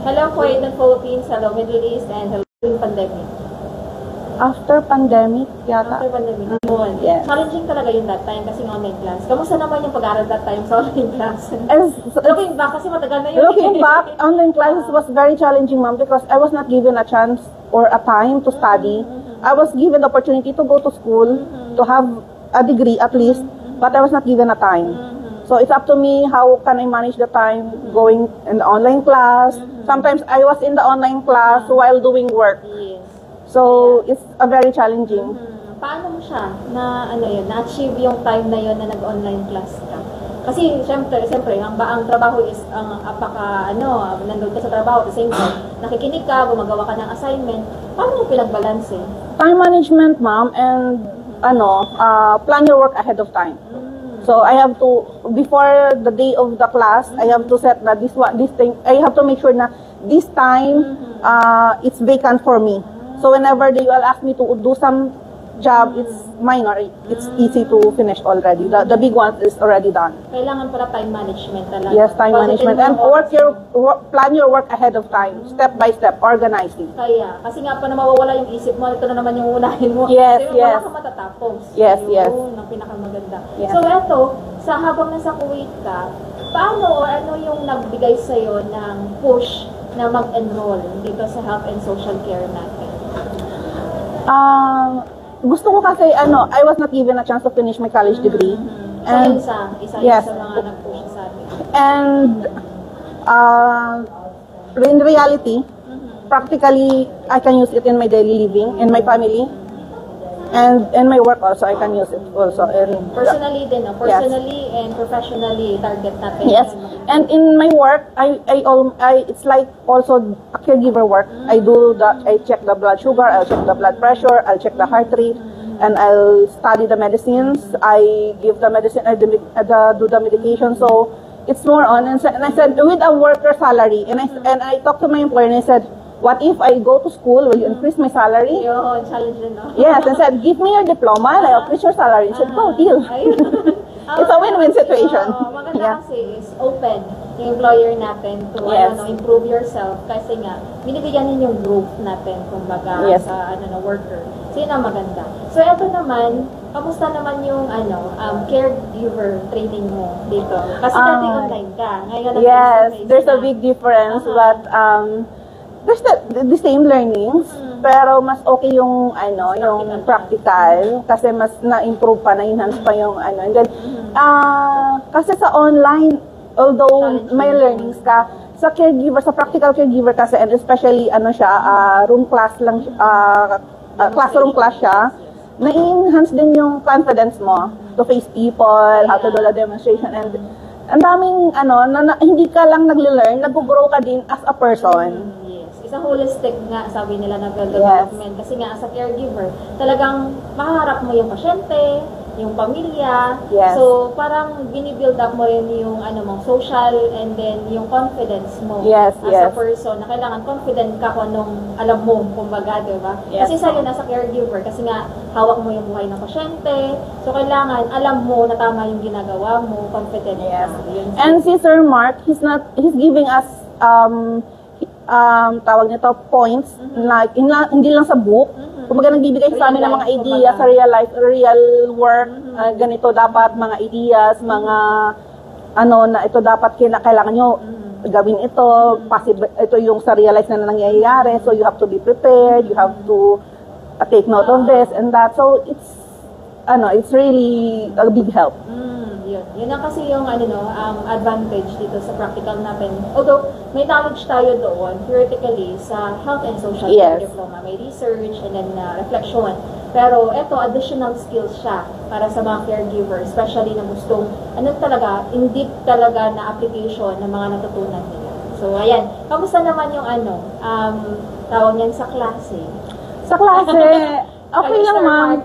Hello, Kuwait and Philippines. Hello, Middle East, and hello, pandemic. After pandemic, yata. After pandemic. Yes. Challenging talaga yun that time kasi online class. Kamusta naman yung pag-aaral that time sa online class? Looking back, kasi matagal na yun. Looking back, online classes was very challenging, ma'am, because I was not given a chance or a time to study. I was given the opportunity to go to school, to have a degree at least, but I was not given a time. So it's up to me how can I manage the time going in the online class. Sometimes I was in the online class while doing work. Yes. So it's a very challenging. Paano mo siya na-achieve yung time na yun na nag-online class ka? Kasi siyempre ang trabaho is nandun ka sa trabaho at the same time, nakikinig ka, gumagawa ka ng assignment. Paano mo pinag-balance eh? Time management, ma'am, and plan your work ahead of time. So I have to, before the day of the class, I have to set that this thing, I have to make sure na this time it's vacant for me. So whenever they will ask me to do some job, it's minor, it's easy to finish already. The big one is already done. Kailangan para time management talaga. Yes, time management. And plan your work ahead of time, step by step, organizing. Kaya, kasi nga pa na mawawala yung isip mo, ito na naman yung unahin mo. Yes, so, yes. Wala ka matatapos. Yes, yes. Yun, ang pinakamaganda. Yes. So, eto, habang nasa Kuwait ka, paano o ano yung nagbigay sa'yo ng push na mag-enroll dito sa health and social care natin? Gusto ko kasi, I was not given a chance to finish my college degree. And, isa yes. sa mga nag-push sa atin. And, in reality, practically, I can use it in my daily living, in my family, and in my work also, I can use it also. Personally din, personally and professionally, target natin. Yes, and in my work, it's like also a caregiver work. I check the blood sugar, I'll check the blood pressure, I'll check the heart rate, and I'll study the medicines. I give the medicine, I do the medication. So it's more on. And I said with a worker salary, and I talked to my employer and I said, what if I go to school? Will you increase my salary? Yo, challenge din, no? Yes, and said, give me your diploma and I'll increase your salary. I said, go, deal. It's a win-win situation. Maganda kasi is open yung employer natin to improve yourself kasi nga, binibigyan din yung growth natin kumbaga sa worker. So yun ang maganda. So ito naman, kamusta naman yung caregiver training mo dito? Kasi dati online ka. Ngayon there's a big difference, but there's the same learnings, pero mas okay yung yung practical kasi mas na-improve pa, na-enhance pa yung and then kasi sa online, although may learnings ka, sa caregiver, sa practical caregiver kasi, and especially room class lang, classroom class siya, na-enhance din yung confidence mo to face people, how to do the demonstration, and ang daming hindi ka lang nag-learn, nag-grow ka din as a person. Sa holistic nga, sabi nila na development. Kasi nga, as a caregiver, talagang makaharap mo yung pasyente, yung pamilya. Yes. So, parang binibuild up mo rin yung social and then yung confidence mo as a person. Na kailangan confident ka kung anong alam mo, kumbaga, diba? Yes. Kasi sa'yo, nasa caregiver, kasi nga, hawak mo yung buhay ng pasyente. So, kailangan, alam mo na tama yung ginagawa mo, confident ka. Yun. And si Sir Mark, he's giving us tawag nito points, like hindi lang sa book, kumbaga nagbibigay sa amin ng mga ideas sa real life, real work, ganito dapat mga ideas, mga na ito dapat kailangan nyo gawin ito, possible, ito yung sa real life na nangyayari, so you have to be prepared, you have to take note of this and that, so it's really a big help. Yun ang kasi yung advantage dito sa practical natin. Although may knowledge tayo doon theoretically sa health and social care diploma, may research and then reflection. Pero eto additional skills siya para sa mga caregiver, especially na gustong in deep talaga na application ng mga natutunan nila. So ayan, kamusta naman yung tawag niyan sa klase? Sa klase okay lang, ma'am.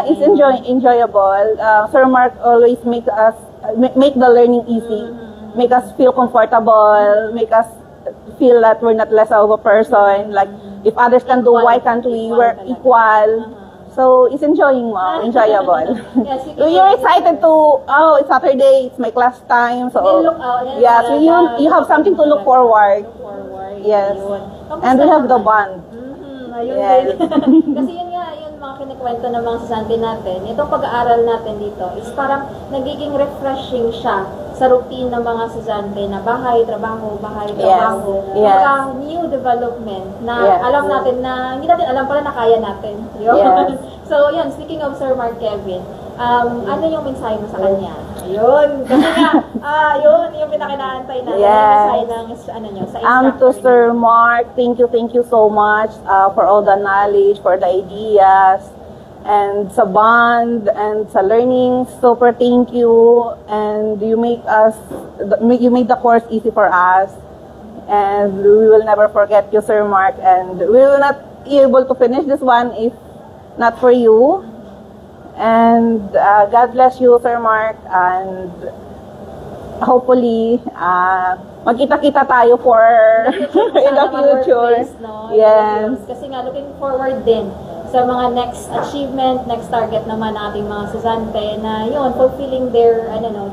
It's enjoyable. Sir Mark always make the learning easy, make us feel comfortable, make us feel that we're not less of a person. Like if others can do, why can't we? We're equal. So, it's enjoying, Mom. Enjoyable. Yes, You're excited to, oh, it's Saturday, it's my class time. So, You look out. Yan, yeah, so talaga. you have something to look forward. Look forward. Yes. Yun. Kamusta And we have the naman? bond. Ayun Yes. din. Kasi yun nga, yun mga kinikwento ng mga sasante natin. Itong pag-aaral natin dito is parang nagiging refreshing siya sa routine ng mga sasante na bahay, trabaho, bahay, trabaho. Yes. Mga new development na Yes. alam natin na, hindi natin alam pala na kaya natin. Yun. Yes. So, yan, speaking of Sir Mark Kevin, ano yung mensahe mo sa kanya? Ayun. Kasi nga, yun yung pinakinaantay natin. Yes. Yung mensahe ng, ano nyo, sa To instructor Sir Mark, thank you so much for all the knowledge, for the ideas, and sa bond, and sa learning. Super thank you, and you make the course easy for us, and we will never forget you, Sir Mark, and we will not be able to finish this one if not for you. And God bless you, Sir Mark, and hopefully, magkita-kita tayo for in the future. No? Yes. Kasi nga, looking forward din sa mga next achievement, next target naman ng ating mga susante na yun, fulfilling their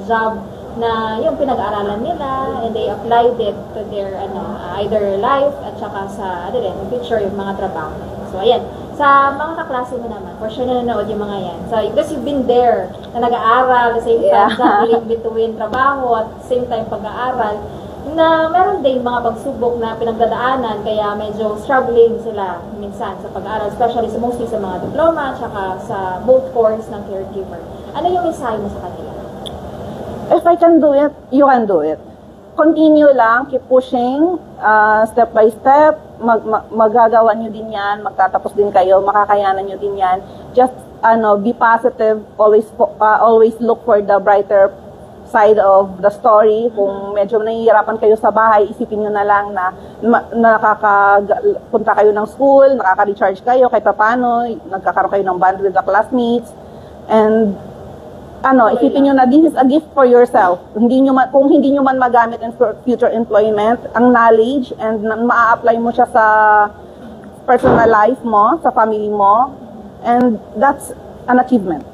job na yung pinag-aaralan nila and they applied it to their either life at saka sa future yung mga trabaho. So, ayan. Sa mga kaklase mo naman, for sure nanonood yung mga yan. So, because you've been there, na nag-aaral, same time, juggling between trabaho at same time pag-aaral, na meron din mga pagsubok na pinagdadaanan, kaya medyo struggling sila minsan sa pag-aaral, especially mostly sa mga diploma, at saka sa both course ng caregiver. Ano yung mensahe mo sa kanila? If I can do it, you can do it. Continue lang, keep pushing, step by step, magagawa nyo din yan, magtatapos din kayo, makakayanan nyo din yan. Just, be positive, always look for the brighter side of the story. Kung medyo nahihirapan kayo sa bahay, isipin nyo na lang na nakakapunta kayo ng school, nakaka-recharge kayo, kahit paano, nagkakaroon kayo ng bond with the classmates, and isipin nyo na this is a gift for yourself. Kung hindi nyo man magamit in future employment, ang knowledge and maa-apply mo siya sa personal life mo, sa family mo, and that's an achievement.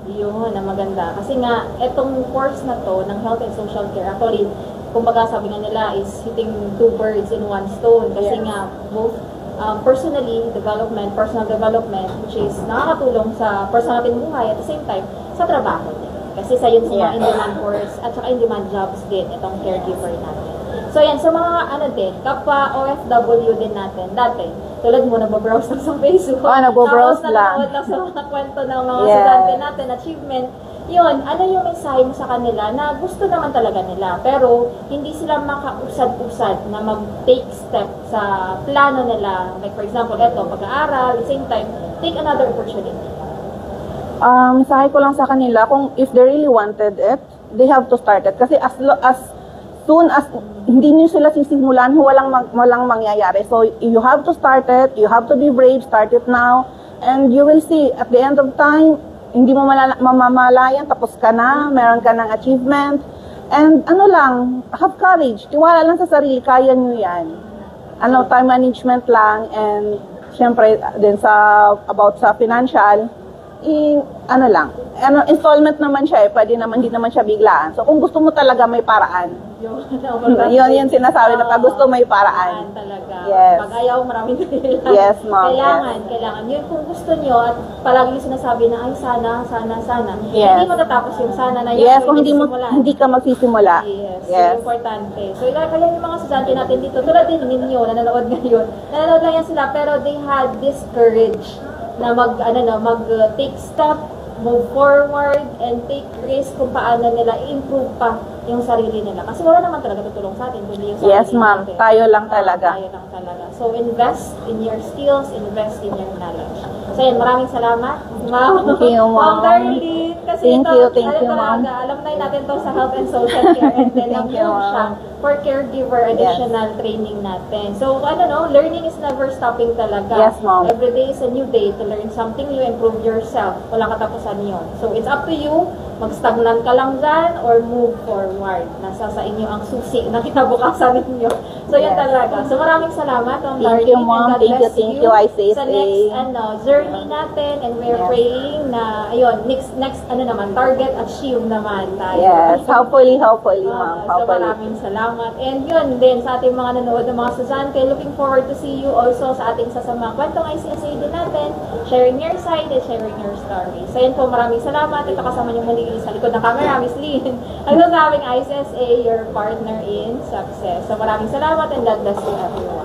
Yun, na maganda. Kasi nga, etong course na to ng health and social care, actually, kumbaga sabi nga nila is hitting two birds in one stone. Kasi nga, both personal development, which is nakakatulong sa personal natin buhay at the same time, sa trabaho din. Kasi sa yun sa mga in-demand course at saka in-demand jobs din, itong caregiver natin. So yan, sa mga kapwa OFW din natin, dati, tulad mo, nagbabrowse lang sa Facebook. Nagbabrowse lang. Tapos nanonood lang sa mga kwento ng mga estudyante natin, achievement. Yun, ano yung mensahe mo sa kanila na gusto naman talaga nila, pero hindi sila makausad-usad na mag-take step sa plano nila. Like for example, eto, pag-aaral, at the same time, take another opportunity. Mensahe ko lang sa kanila, kung if they really wanted it, they have to start it. Kasi as soon as hindi nyo sila sisimulan, walang mangyayari. So, you have to start it, you have to be brave, start it now, and you will see, at the end of time, hindi mo mamamalayan, tapos ka na, meron ka ng achievement, and have courage, tiwala lang sa sarili, kaya nyo yan. Time management lang, and syempre, din about sa financial, installment naman siya pwede naman, hindi naman siya biglaan. So, kung gusto mo talaga, may paraan. Yun sinasabi na pag gusto may paraan. Talaga. Yes. Pag ayaw, maraming kailangan. Yes, ma'am. Kailangan. Yun, kung gusto nyo, at palagi yung sinasabi na, ay, sana. Yes. Hindi matatapos yung sana na yun. Yes, kung hindi ka magsisimula. Yes. So, importante. So, kaya yung mga estudyante natin dito, tulad din ninyo, nanonood ngayon, nanonood lang yan sila, pero they had this courage na mag-take step, move forward, and take risk kung paano nila i-improve pa yung sarili nila. Kasi wala naman talaga tutulong sa atin, kundi yung sarili Yes, ma'am. natin. Tayo lang talaga. So, invest in your skills, invest in your knowledge. So, yan, maraming salamat, ma'am. Thank you, ma'am. Darlene. Kasi Thank you, ma'am. Alam na natin to sa health and social care, and then Thank you, siya ma'am. for caregiver additional training natin. So, learning is never stopping talaga. Yes, ma'am. Every day is a new day to learn something new, improve yourself. Walang katapusan yun. So, it's up to you. mag-stagnant ka lang dyan or move forward. Nasa sa inyo ang susi na kinabukasan ninyo. So, yan Yes. talaga. So, maraming salamat, Ma'am Thank you, Darlene, Ma'am. and God Thank you, bless thank you, ICSA. Sa next journey natin, and we're Yes. praying na, ayun, next target achieve naman tayo. Yes, hopefully, ma'am. So Hopefully. maraming salamat. And yun din sa ating mga nanonood ng mga estudyante, looking forward to see you also sa ating sasamang kwentong ICSA din natin, sharing your side and sharing your story. So yun po, maraming salamat. Ito kasama niyo muli sa likod ng camera, Miss Lynn. Ang sasabing ICSA, your partner in success. So maraming salamat and God bless you everyone.